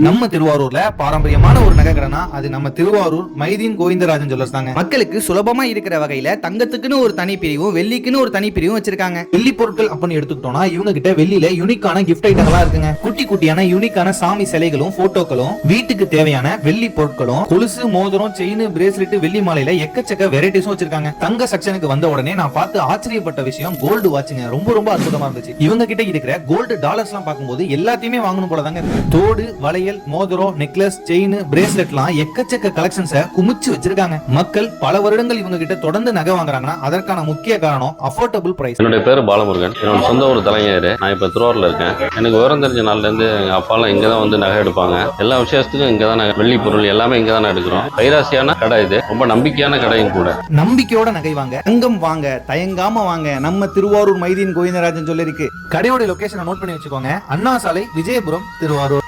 நம்ம திருவாரூர்ல பாரம்பரியமான ஒரு நகை கடைனா அது நம்ம திருவாரூர் மைதீன் கோவிந்தராஜன் ஜுவல்லர்ஸ் தாங்க. மக்களுக்கு சுலபமா இருக்கிற வகையில தங்கத்துக்குன்னு ஒரு தனி பிரிவும் வெள்ளிக்குன்னு ஒரு தனி பிரிவும் வச்சிருக்காங்க. வெள்ளி பொருட்கள் அப்படின்னு எடுத்துக்கிட்டோம்னா இவங்க கிட்ட வெள்ளியில யூனிக்கான கிஃப்ட் ஐட்டங்களா இருக்குங்க. குட்டி குட்டியான யூனிக்கான சாமி சிலைகளும் போட்டோக்களும் வீட்டுக்கு தேவையான வெள்ளி பொருட்களும் கொலுசு மோதிரம் செயின் பிரேஸ்லெட் வெள்ளி மாலையில எக்கச்சக்க வெரைட்டிஸும் வச்சிருக்காங்க. தங்க செக்ஷனுக்கு வந்த உடனே நான் பார்த்து ஆச்சரியப்பட்ட விஷயம் கோல்டு வாட்சுங்க. ரொம்ப ரொம்ப அற்புதமா இருந்துச்சு. இவங்க கிட்ட இருக்கிற கோல்டு டாலர்ஸ் எல்லாம் பார்க்கும்போது எல்லாத்தையுமே வாங்கணும் போல தாங்க. தோடு வளையல் மோதிரம் நெக்லஸ் செயின் பிரேஸ்லெட்லாம் எக்கச்சக்க கலெக்ஷன்ஸை குமிச்சு வச்சிருக்காங்க. மக்கள் பல வருடங்கள் இவங்க கிட்ட தொடர்ந்து நகை வாங்குறாங்கன்னா அதற்கான முக்கிய காரணம் அஃபோர்டபுள் பிரைஸ். என்னுடைய பேர் பாலமுருகன். என்னோட சொந்த ஒரு தலைஞர். நான் இப்ப திருவாரூர்ல இருக்கேன். எனக்கு விவரம் தெரிஞ்ச நாள்ல இருந்து எங்க அப்பாலாம் இங்க தான் வந்து நகை எடுப்பாங்க. எல்லா விஷயத்துக்கும் இங்க தான் வெள்ளி பொருள் எல்லாமே இங்க தான் எடுக்கிறோம். கைராசியான கடை இது. ரொம்ப நம்பிக்கையான கடையும் கூட. நம்பிக்கையோட நகை வாங்க, தங்கம் வாங்க, தயங்காம வாங்க. நம்ம திருவாரூர் மைதீன் கோவிந்தராஜன் ஜுவல்லரிக்கு. கடையோட லொகேஷனை நோட் பண்ணி வச்சுக்கோங்க. அண்ணா சாலை, விஜயபுரம், திருவாரூர்.